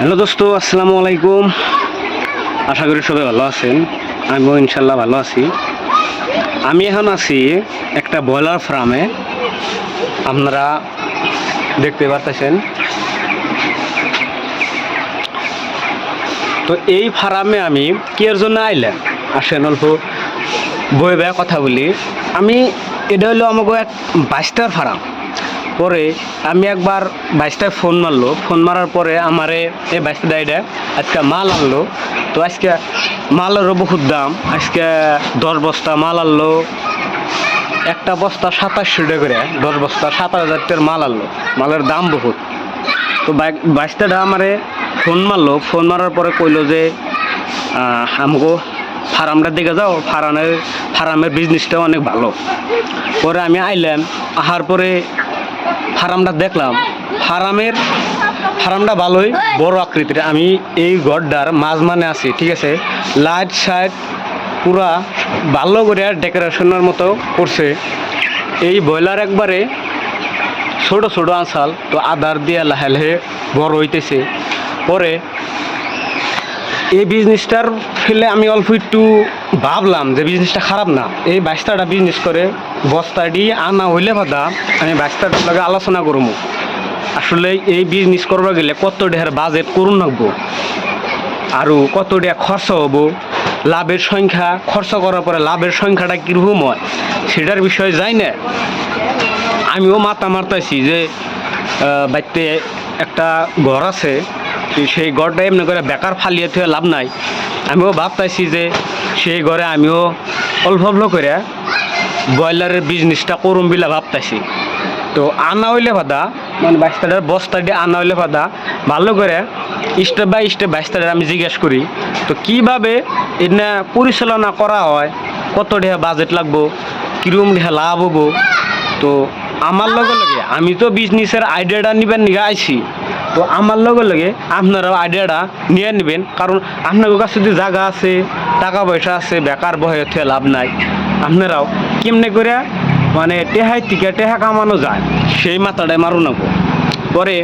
Hello দোস্ত, আসসালামু আলাইকুম। আশা করি সবাই ভালো আছেন। আমিও ইনশাল্লাহ ভালো আছি। আমি এখন আছি একটা ব্রয়লার ফার্মে। আপনারা দেখতে পারতেছেন। তো এই ফার্মে আমি কিয়ের জন্য আইলাম আসেন অল্প বয়ে বয়ে কথা বলি। এটা হলো আমাকে এক 22টার ফার্ম। পরে আমি একবার 22টায় ফোন মারার পরে আমারে এই 22টা ডাইডা আজকে মাল আনলো। তো আজকে মালেরও বহুত দাম। আজকে 10 বস্তা মাল আনলো। একটা বস্তা 2700 টাকা করে, 10 বস্তা 7000 টাকার মাল আনলো। মালের দাম বহুত। তো 22টাটা আমারে ফোন মারার পরে কইলো যে আমাকে ফার্মটার দিকে যাও, ফার্মের বিজনেসটাও অনেক ভালো। পরে আমি আইলাম, আহার পরে ফার্মটা দেখলাম। ফার্মটা ভালোই বড় আকৃতির। আমি এই ঘরটার মাঝখানে আছি, ঠিক আছে। লাইট সাইট পুরা ভালো করে ডেকোরেশনের মতো করছে। এই ব্রয়লার একবারে ছোট ছোট আঁচাল, তো আদার দিয়ে লাহে লাহে বড় হইতেছে। পরে এই বিজনেসটার ফেলে আমি অল্প একটু ভাবলাম যে বিজনেসটা খারাপ না। এই 22টাটা বিজনেস করে বস্তাটি আনা হইলে ভাদা আমি 22টার লগে আলোচনা করবো। আসলে এই বিজনেস করবা গেলে কত টাকার বাজেট করুন লাগবো, আরও কত টাকা খরচ হবো, লাভের সংখ্যা খরচ করার পরে লাভের সংখ্যাটা কীরকম হয় সেটার বিষয়ে যাই না। আমিও মাথা মারতেছি যে বাড়িতে একটা ঘর আছে, সেই ঘরটা এমনি করে বেকার ফালিয়ে থেকে লাভ নাই। আমিও ভাবতেছি যে সেই ঘরে আমিও অল্প অল্প করে ব্রয়লারের বিজনেসটা করুম বিলা ভাবতেছি। তো আনা হইলে ভাদা মানে 22টার বস্তা দিয়ে আনা হইলে ভাদা ভালো করে স্টেপ বাই স্টেপ 22টার আমি জিজ্ঞেস করি তো কীভাবে এটা পরিচালনা করা হয়, কত টাকা বাজেট লাগবো, কীরকম টাকা লাভ হবো। তো আমার লগে লগে আমি তো বিজনেসের আইডিয়াটা নিবেন নিয়ে আইছি। তো আমার লগে লগে আপনারাও আইডিয়াটা নিয়ে নেবেন, কারণ আপনার কাছে যদি জায়গা আছে, টাকা পয়সা আছে, বেকার বহে থেকে লাভ নাই। আপনারাও কেমনে করে মানে টেহা কামানো যায় সেই মাথাটাই মারু না। পরে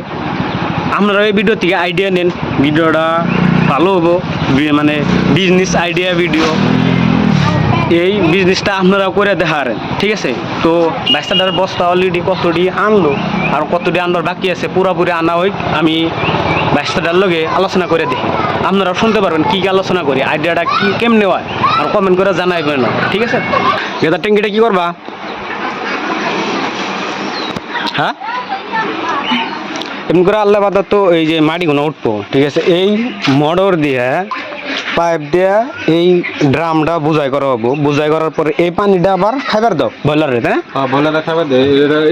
আপনারা এই ভিডিও থেকে আইডিয়া নেন, ভিডিওটা ভালো হবো। মানে বিজনেস আইডিয়া ভিডিও, এই বিজনেসটা আপনারা করে দেখারেন, ঠিক আছে। তো 22টার বস্তা অলরেডি কতটি আনলো আর কতটি আনবার বাকি আছে, পুরোপুরি আনা হই আমি 22টার লগে আলোচনা করে দেখি। আপনারা শুনতে পারবেন কী আলোচনা করি, আইডিয়াটা কি কেমনে হয়, আর কমেন্ট করে জানাইবেন না, ঠিক আছে। এটা ট্যাঙ্কিটা কী করবা, হ্যাঁ এমনি করে আল্লাহ বাদা তো এই যে মাটিগুলো উঠবো, ঠিক আছে। এই মোটর দিয়ে পাইপ দিয়ে এই ড্রামটা বুঝাই করা হবো। বুঝাই করার পরে এই পানিটা আবার খাইবার দাও ব্রয়লারে, তাই না? বয়লারটা খাবার দেয়,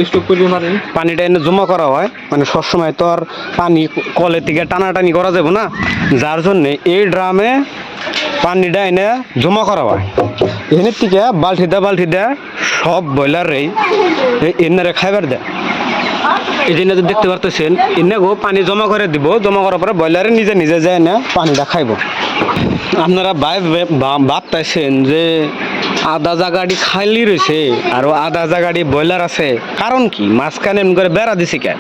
স্টক করে পানি পানিটা এনে জমা করা হয়। মানে সবসময় তো আর পানি কলের থেকে টানাটানি করা যাবে না, যার জন্যে এই ড্রামে পানিটা এনে জমা করা হয়। এখানের থেকে বালতি দেয় সব ব্রয়লারেই এনারে খাইবার দেয়। এই জন্য তো দেখতে পারতেছেন এনে গো পানি জমা করে দিব। জমা করার পরে ব্রয়লারে নিজে নিজে যায় না পানিটা খাইব। আপনারা ভাবতেছেন যে আধা জায়গাটি খালি রয়েছে আর আধা জায়গাটি ব্রয়লার আছে, কারণ কি মাঝখানে এমন করে বেড়া দিছি কে?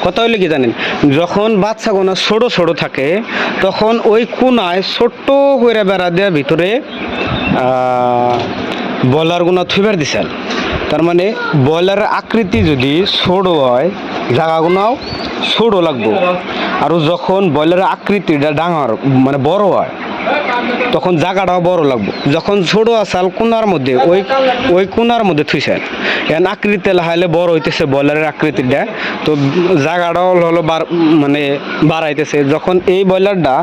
কথা হইলে কি জানেন, যখন বাচ্চাগুলো ছোট ছোট থাকে তখন ওই কোনায় ছোট্ট করে বেড়া দেওয়ার ভিতরে ব্রয়লারগুলো থুইবার দিছেন। তার মানে ব্রয়লারের আকৃতি যদি ছোট হয় জায়গাগুলোও ছোট লাগবো। আর যখন ব্রয়লারের আকৃতিটা ডাঙর মানে বড় হয় তখন জায়গাটাও বড় লাগবো। যখন ছোট আসাল কোনার মধ্যে ওই কোনার মধ্যে থুইছেন, এখন আকৃতি লাহাইলে বড় হইতেছে ব্রয়লারের আকৃতিটা, তো জায়গাটাও হলো মানে বাড়াইতেছে। যখন এই ব্রয়লারটা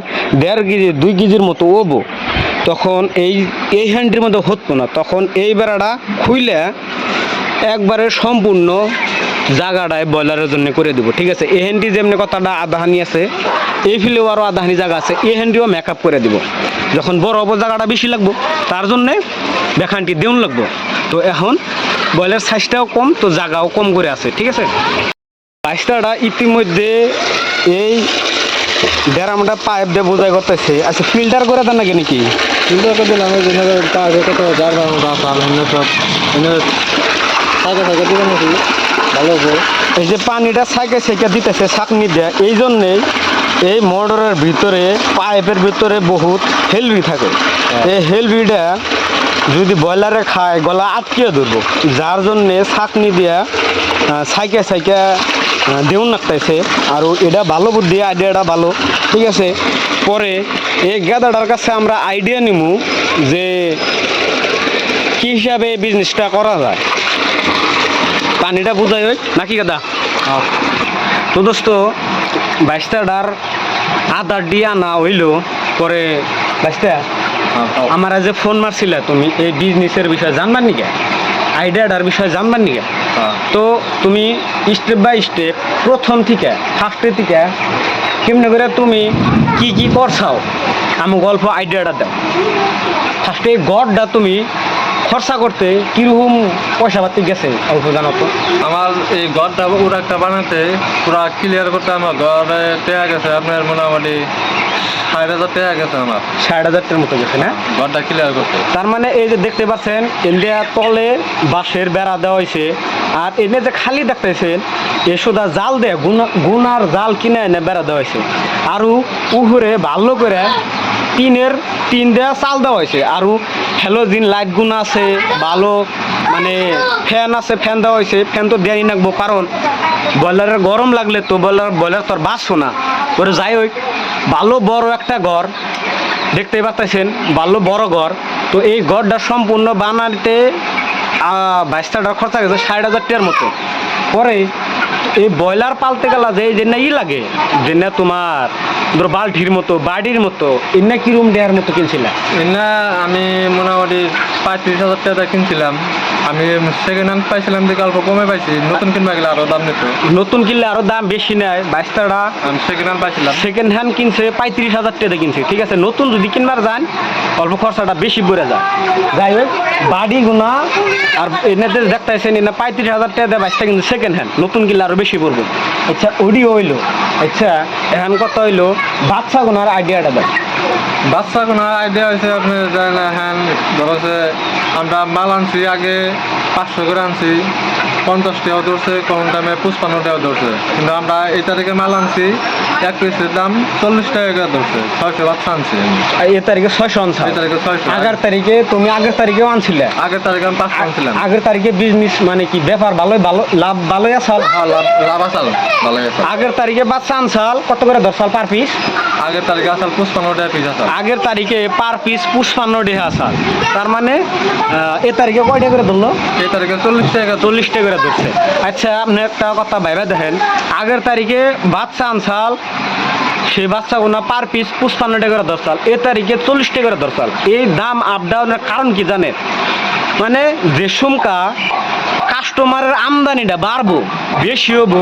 1.5 কেজি 2 কেজির মতো ওবো তখন এই হ্যান্ডটির মধ্যে হতো না, তখন এই বেড়াটা খুইলে একবারে সম্পূর্ণ জায়গাটায় ব্রয়লারের জন্য করে দেবো, ঠিক আছে। এই হ্যান্ডি যেমনি কথাটা আধাহানি আছে, এই ফিলেও আরও আধাহানি জায়গা আছে, এই হ্যান্ডিও মেকআপ করে দিব। যখন বড় হবো জায়গাটা বেশি লাগবো, তার জন্যে বেখানটি দেউন লাগবো। তো এখন ব্রয়লার সাইজটাও কম, তো জায়গাও কম করে আছে, ঠিক আছে। 22টাটা ইতিমধ্যে এই ড্রামটা পাইপ দিয়ে বোঝাই করতেছে। আচ্ছা ফিল্টার করে দেন নাকি নাকি ফিল্টার করে দিলাম কত যার সব সাইকেল দিবেন নাকি ভালো হবে। এই যে পানিটা সাইকে দিতেছে ছাঁকনি দেয়, এই জন্যেই এই মোটরের ভিতরে পাইপের ভিতরে বহুত হেলবি থাকে। এই হেলবিটা যদি ব্রয়লারে খায় গলা আটকিয়ে ধরবো, যার জন্যে ছাকনি দিয়া সাইকে সাইকে দেউন নাকতাইছে। আর এটা ভালো বুদ্ধি, আইডিয়াটা ভালো, ঠিক আছে। পরে এই গেদাটার কাছে আমরা আইডিয়া নিমু যে কী হিসাবে বিজনেসটা করা যায়। পানিটা বুঝাই হয় নাকি গাদা? তো দোস্ত বাইশটার আধার দিয়ে আনা হইলো। পরে বাইশটা আমার যে ফোন মারছিল তুমি এই বিজনেসের বিষয়ে জানবার নিকে, আইডিয়াটার বিষয়ে জানবার নিকে, তো তুমি স্টেপ বাই স্টেপ প্রথম থেকে ফার্স্টের থেকে কেমনে করে তুমি কি কি করছাও আমি গল্প আইডিয়াটা দাও। ফার্স্টে গড়টা তুমি খরচা করতে কিরকম পয়সা পাতি গেছে অল্প জানো তো? আমার এই ঘরটা পুরো একটা বানাতে পুরো ক্লিয়ার করতে আমার ঘরে টেয়া গেছে আপনার মোটামুটি 60,000 টাকা গেছে আমার। 60,000 মতো গেছে না ঘরটা ক্লিয়ার করতে। তার মানে এই যে দেখতে পাচ্ছেন ইন্ডিয়া তলে বাঁশের বেড়া দেওয়া হয়েছে, আর এনে যে খালি দেখতেছেন এ সোদা জাল দেয় গুনার জাল কিনে এনে বেড়া দেওয়া হয়েছে। আরও উপরে ভালো করে টিন দেওয়া চাল দেওয়া হয়েছে। আরও হ্যালোজিন লাইট গুণ আছে, ভালো মানে ফ্যান আছে, ফ্যান দেওয়া হয়েছে। ফ্যান তো দেওয়াই রাখবো, কারণ ব্রয়লারের গরম লাগলে তো ব্রয়লার তো আর বাঁচবো না। ওরে যাই হোক, ভালো বড় একটা ঘর দেখতে পাচ্ছেন, ভালো বড় ঘর। তো এই ঘরটা সম্পূর্ণ বানাতে 22টার খরচা গেছে 60,000 টাকার মতো। পরে এই ব্রয়লার পালতে গেলা যে যে না লাগে যে না তোমার ধরো বালটির মতো বাড়ির মতো এমনি কিরম দেওয়ার মতো কিনছিলাম? না আমি মোটামুটি 35,000 টাকা কিনছিলাম। আমি সেকেন্ড হ্যান্ড পাইছিলাম দেখে অল্প কমে পাইছি। নতুন কিনবা গেলে আরো দাম নিত। নতুন কিনলে আরো দাম বেশি নেয়। 22টাটা আমি সেকেন্ড হ্যান্ড পাইছিলাম। সেকেন্ড হ্যান্ড কিনছে 35,000 টাকা কিনছে, ঠিক আছে। নতুন যদি কিনবার যান অল্প খরচাটা বেশি পড়ে যায়। যাই হোক বাড়ি গুণা আর এনাদের দেখতেছেন এনে 35,000 টাকা দেয় 22টা, কিন্তু সেকেন্ড হ্যান্ড। নতুন কিনলে আরো বেশি পড়বো। আচ্ছা ওডি হইলো। আচ্ছা এখন কত হইলো বাচ্চা গুনার আইডিয়াটা দেয়। বাচ্চা কোনো আইডিয়া হয়েছে আপনি জানেন। হ্যাঁ ধরো যে আমরা মাল আনছি আগে 500 করে আনছি, 50 টাকাও ধরছে, কোন টাইমে 55 টাকাও ধরছে। কিন্তু আমরা এই তারিখে মাল আনছি, এক পিসের দাম 40 টাকা করে ধরছে। 600 বাচ্চা আনছি এ তারিখে 600 আনছা? এই তারিখে 600। আগের তারিখে তুমি আগের তারিখেও আনছিলে? আগের তারিখে আমি 500 আনছিলাম। আগের তারিখে বিজনেস মানে কি ব্যাপার ভালোই ভালো লাভ ভালোই আসাল? হ্যাঁ লাভ আসাল ভালো গেছে। আগের তারিখে বাচ্চা আনসাল কত করে ধরসাল পার পিস? আগের তারিখে আসাল 55 টাকা পিস আসাল। আগের তারিখে পার পিস 55 টাকা আসাল। তার মানে এ তারিখে কয়টা করে ধরলো? এই তারিখে 40 টাকা। 40 টাকা করে ধরছে। আচ্ছা আপনি একটা কথা ভাইবা দেখেন, আগের তারিখে বাচ্চা আনসাল সেই বাচ্চাগুলো পার পিস 55 টাকা করে ধরসাল, এ তারিখে 40 টাকা করে ধরসাল। এই দাম আপ ডাউনের কারণ কি জানেন? মানে যে সুমকা কাস্টমারের আমদানিটা বাড়বো বেশি হবো,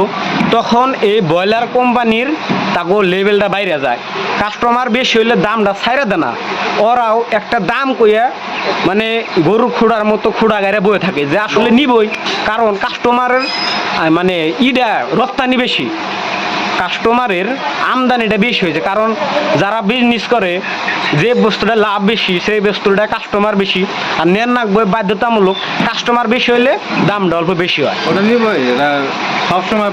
তখন এই ব্রয়লার কোম্পানির তাকে লেভেলটা বাইরে যায়। কাস্টমার বেশি হইলে দামটা ছাইরা দেয় না, ওরাও একটা দাম কইয়া মানে গরু খুঁড়ার মতো খুঁড়া গাড়ে বয়ে থাকে যে আসলে নিবই, কারণ কাস্টমারের মানে রপ্তানি বেশি, কাস্টমারের আমদানিটা বেশি হয়েছে। কারণ যারা বিজনেস করে যে বস্তুটা লাভ বেশি সেই বস্তুটা কাস্টমার বেশি, আর নেন না বাধ্যতামূলক। কাস্টমার বেশি হইলে দামটা অল্প বেশি হয়। ওটা নিবই, এটা সবসময়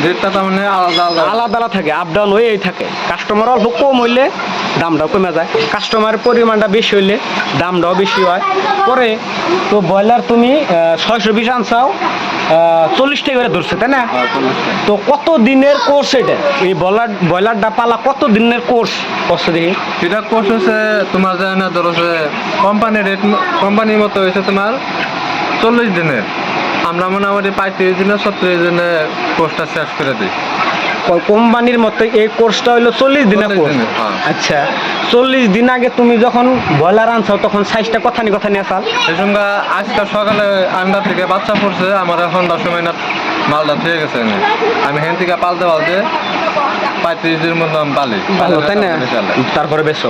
রেটটা তার মানে আলাদা আলাদা আলাদা থাকে, আপ ডাউন হয়েই থাকে। কাস্টমার অল্প কম হইলে দামটাও কমে যায়, কাস্টমারের পরিমাণটা বেশি হইলে দামটাও বেশি হয়। পরে তো ব্রয়লার তুমি 620 আনছাও 40 টাকা করে ধরছে, তাই না? তো কত দিনের কোর্স এটা? এই ব্রয়লারটা পালা কত দিনের কোর্স করছে দেখি? এটা কোর্স হচ্ছে তোমার যায় না, ধরো যে কোম্পানির রেট কোম্পানির মতো হয়েছে তোমার 40 দিনের। আমরা মোটামুটি 35 দিনে 37 দিনে কোর্সটা শেষ করে দিই। কোম্পানির মতো এই কোর্সটা হইলো 40 দিনের কোর্স। আচ্ছা 40 দিন আগে তুমি যখন ব্রয়লার আনছো তখন সাইজটা কথা নিয়ে আসাল? এই সঙ্গে আজকাল সকালে আন্ডা থেকে বাচ্চা পড়ছে, আমার এখন 10 সময় না মালটা থেকে গেছে। আমি হেন থেকে পালতে 35 দিনের মতো আমি পালি, ভালো তাই না? তারপরে বেচো।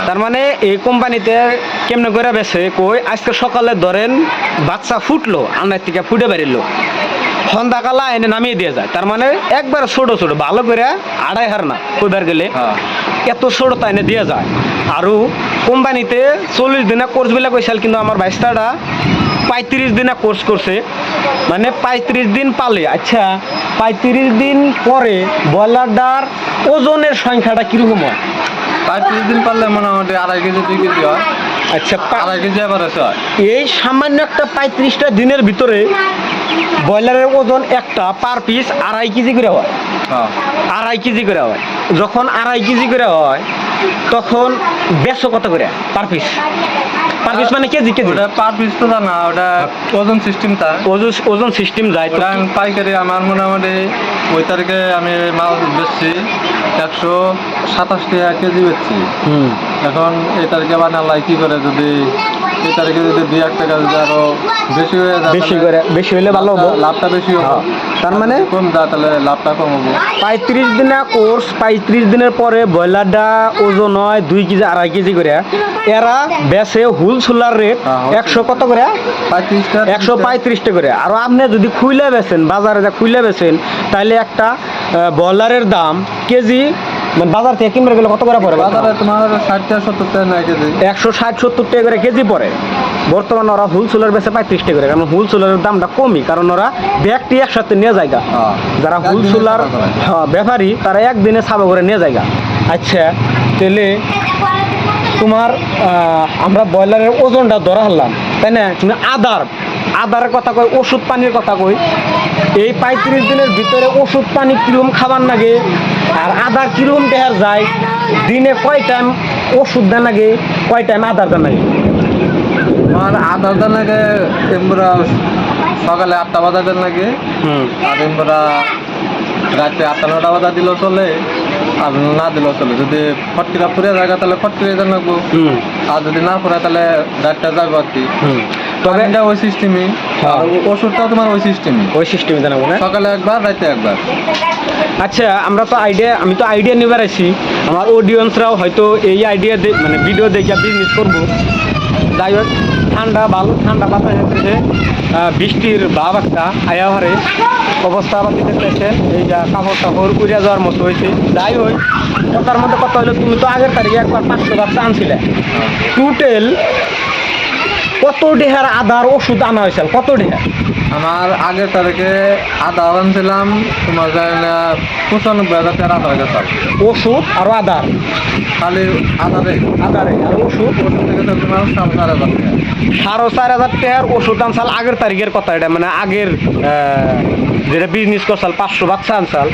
তার মানে এই কোম্পানিতে কেমনে করে বেচে কই, আজকে সকালে ধরেন বাচ্চা ফুটলো, আন্ডার থেকে ফুটে বেরিলো, সন্ধ্যাকালা এনে নামিয়ে দিয়ে যায়। তার মানে একবার ছোট ভালো করে 2.5 হার না কইবার গেলে এত ছোট তাই এনে দিয়ে যায়। আরও কোম্পানিতে 40 দিনের কোর্স বিলাক কইসাল, কিন্তু আমার 22টাটা 35 দিনে কোর্স করছে, মানে 35 দিন পালে। আচ্ছা 35 দিন পরে ব্রয়লারটার ওজনের সংখ্যাটা কীরকম হয়? 35 দিন পারলে মোটামুটি 2.5 কেজি 2 কেজি হয়। আচ্ছা 2.5 কেজি এভারেজ হয়। এই সামান্য একটা 35টা দিনের ভিতরে ব্রয়লারের ওজন একটা পার পিস 2.5 কেজি করে হয়। হ্যাঁ 2.5 কেজি করে হয়। যখন 2.5 কেজি করে হয় তখন বেচো কত করে পার পিস? পার পিস মানে কেজি কেজি? ওটা পার পিস তো না, ওটা ওজন সিস্টেমটা। ওজন সিস্টেম যায় তো। ওটা আমি পাইকারি আমার মোটামুটি ওই তারিখে আমি মাল বেচছি 127 টাকা কেজি বেচছি। হুম এখন এই তারিখে বানালাই কি করে, যদি এই তারিখে যদি 2-1 টাকা যদি আরো বেশি হয়ে যায়, বেশি হলে ভালো হবো। লাভটা বেশি হবে। হ্যাঁ, তার মানে কম যায় তাহলে লাভটা কম হবে। 35 দিনের কোর্স, 35 দিনের পরে ব্রয়লারটা ওজন হয় 2 কেজি 2.5 কেজি করে। এরা বেচে হুলসুলার রেট হ্যাঁ, 100 কত করে? 35টা 135 টাকা করে। আর আপনি যদি খুইলে বেচেন, বাজারে যা খুইলে বেচেন, তাহলে একটা ব্রয়লারের দাম কেজি মানে বাজার থেকে কিনবে গেলে কত করে পড়ে? বাজারে তোমার 60-70 টাকা নেয় কেজি। 160-70 টাকা করে কেজি পড়ে। বর্তমানে ওরা হুলসুলার বেচে 35 টাকা করে, কারণ হুলসুলারের দামটা কমই, কারণ ওরা ব্যাগটি একসাথে নিয়ে জায়গা। হ্যাঁ। যারা একদিনে হুলসুলার ছাপা করে। ব্যাপারী তারা একদিনে ছাপা করে নিয়ে জায়গা। আচ্ছা তাহলে তোমার আমরা ব্রয়লারের ওজনটা ধরা হলাম, তাই না? তুমি আদারের কথা কই, ওষুধ পানির কথা কই। এই 35 দিনের ভিতরে ওষুধ পানি কিরম খাবার লাগে, আর আদার কিরম দেহার যায়, দিনে কয় টাইম ওষুধ দেন লাগে, কয় টাইম আদার দেন লাগে? আমার আধা দিন লাগে এমরা সকালে 8টা বাজার লাগে, আর এমরা রাতে 8-9টা বাজা দিলেও চলে, আর না দিলেও চলে। যদি ফটকিরা ফুরে জায়গা তাহলে ফটকিরে দেন লাগবো, আর যদি না ফুরে তাহলে রাতটা যাবো আর কি। তবে এটা ওই সিস্টেমই, আর ওষুধটাও তোমার ওই সিস্টেমই জানাবো না, সকালে একবার রাতে একবার। আচ্ছা আমি তো আইডিয়া নিবার আছি, আমার অডিয়েন্সরাও হয়তো এই আইডিয়া মানে ভিডিও দেখে বিজনেস করবো। যাই হোক, ঠান্ডা বাতাস হচ্ছে, বৃষ্টির ভাব একটা আয়াহারে অবস্থা আবার দেখতেছেন, এই যা কাপড় উড়িয়া যাওয়ার মতো হয়েছে। যাই হোক, কথার মধ্যে কথা হলো, তুমি তো আগের তারিখে একবার 500 বাচ্চা আনছিলে। টোটাল কত ডেহার আদার ওষুধ আনা হয়েছিল? কত ডেহার? আমার আগের তারিখে আদা আনছিলাম তোমার যায় না 95,000 টাকার আদা গেছে। ওষুধ আর আদার? খালি আদারে আর ওষুধ থেকে তো তোমার 4,500 টাকা। 4,500 টাকার ওষুধ আনসাল আগের তারিখের কথা, এটা মানে আগের যেটা বিজনেস করছাল 500 বাচ্চা আনসাল,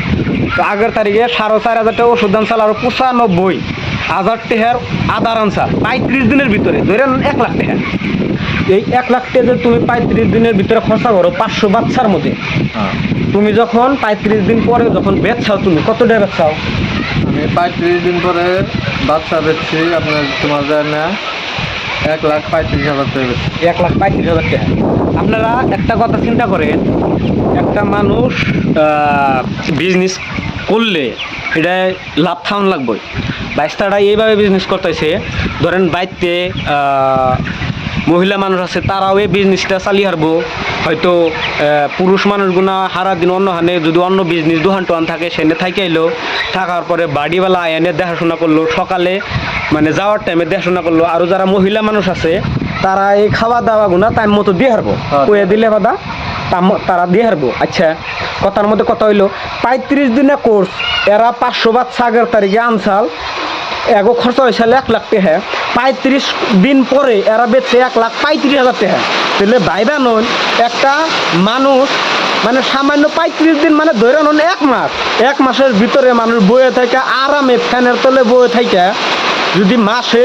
তো আগের তারিখে 4,500 টাকা ওষুধ আনসাল, আর 95,000 টাকার আদার আনসাল 35 দিনের ভিতরে, ধরেন 1 লাখ টাকা। এই 1 লাখ টাকা যে তুমি 35 দিনের ভিতরে খরচা করো 500 বাচ্চার মধ্যে, তুমি যখন 35 দিন পরে যখন বেচছাও, তুমি কত টাকা বেচছাও? আমি 35 দিন পরে বাচ্চা বেচছি আপনার তোমার যায় না 1,35,000 টাকা বেচছি। 1,35,000 টাকা। আপনারা একটা কথা চিন্তা করেন, একটা মানুষ বিজনেস করলে এটা লাভ থাউন লাগবে। বাইস্তারা এইভাবে বিজনেস করতেছে, ধরেন বাইতে মহিলা মানুষ আছে, তারাও এই বিজনেসটা চালিয়ে হারবো। হয়তো পুরুষ মানুষগুনা সারা দিন অন্য হানে যদি অন্য বিজনেস দোকান টোহান থাকে, সেনে থাকি আইলো, থাকার পরে বাড়িওয়ালা আয়নে দেখাশোনা করলো, সকালে মানে যাওয়ার টাইমে দেখাশোনা করলো। আরও যারা মহিলা মানুষ আছে তারা এই খাওয়া দাওয়া গুনা টাইম মতো দিয়ে হারবো, কয়ে দিলে বাদা তারা দিয়ে হারবো। আচ্ছা, কথার মধ্যে কথা হইলো 35 দিনের কোর্স, এরা 500 বাচ্চা আগের তারিখে আনসাল, এগো খরচা হয়েছিল 1 লাখ টাকা। 35 দিন পরে এরা বেচছে 1,35,000 টাকা। তাহলে ভাইবা নন, একটা মানুষ মানে সামান্য 35 দিন মানে ধরে নন 1 মাসের ভিতরে মানুষ বয়ে থাকে আরামে ফ্যানের তলে বয়ে থাকে, যদি মাসে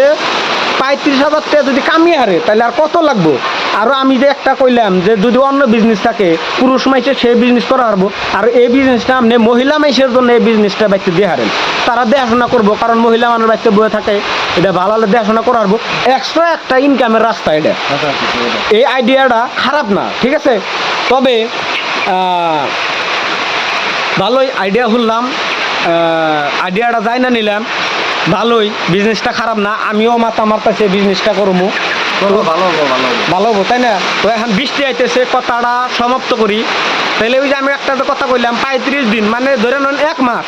35,000 টাকা যদি কামিয়ে হারে, তাহলে আর কত লাগবো? আরও আমি যে একটা কইলাম যে যদি অন্য বিজনেস থাকে পুরুষ মাইসে সেই বিজনেস করা হারবো, আর এই বিজনেসটা আপনি মহিলা মাইসের জন্য এই বিজনেসটা বাইতে দিয়ে হারেন, তারা দেখাশোনা করবো, কারণ মহিলা মানুষ বাইতে বয়ে থাকে, এটা ভালো হলে দেখাশোনা করা হারবো, এক্সট্রা একটা ইনকামের রাস্তা এটা। এই আইডিয়াটা খারাপ না, ঠিক আছে? তবে ভালোই আইডিয়া শুনলাম, আইডিয়াটা যাই না নিলাম, ভালোই, বিজনেসটা খারাপ না। আমিও মাথা মারতেছি বিজনেসটা করবো, ভালো হবো, তাই না? তো এখন বৃষ্টি আইতেছে, কথাটা সমাপ্ত করি। তাহলে ওই যে আমি একটা কথা কইলাম 35 দিন মানে ধরে নেন 1 মাস,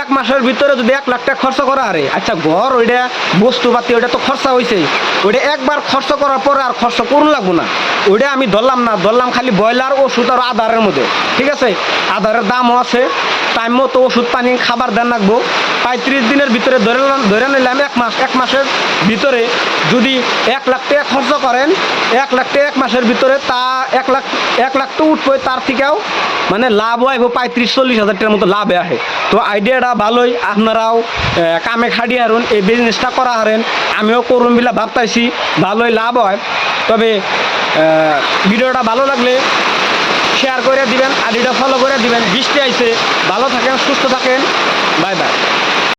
এক মাসের ভিতরে যদি 1 লাখ টাকা খরচ করা আরে আচ্ছা ঘর ওইটা বস্তুপাতি ওইটা তো খরচা হয়েছে, ওইটা একবার খরচ করার পরে আর খরচ করুন লাগবো না। ওইটা আমি ধরলাম না, ধরলাম খালি ব্রয়লার ওষুধ আর আধারের মধ্যে, ঠিক আছে? আধারের দামও আছে, টাইম মতো ওষুধ পানি খাবার দেন রাখবো। 35 দিনের ভিতরে ধরে নিলাম 1 মাস, 1 মাসের ভিতরে যদি 1 লাখ টাকা খরচ করেন, 1 লাখ টাকা 1 মাসের ভিতরে তা 1 লাখ তো উঠবে, তার থেকেও মানে লাভ হয় 35-40 হাজার টাকার মতো লাভ আসে। তো আইডিয়াটা ভালোই, আপনারাও কামে খাটিয়ে হারুন, এই বিজনেসটা করা হারেন, আমিও করুন বিলা ভাবতাইছি, ভালোই লাভ হয়। তবে ভিডিওটা ভালো লাগলে শেয়ার করে দিবেন, আইডিটা ফলো করে দিবেন। বৃষ্টি আইছে, ভালো থাকেন, সুস্থ থাকেন, বাই বাই।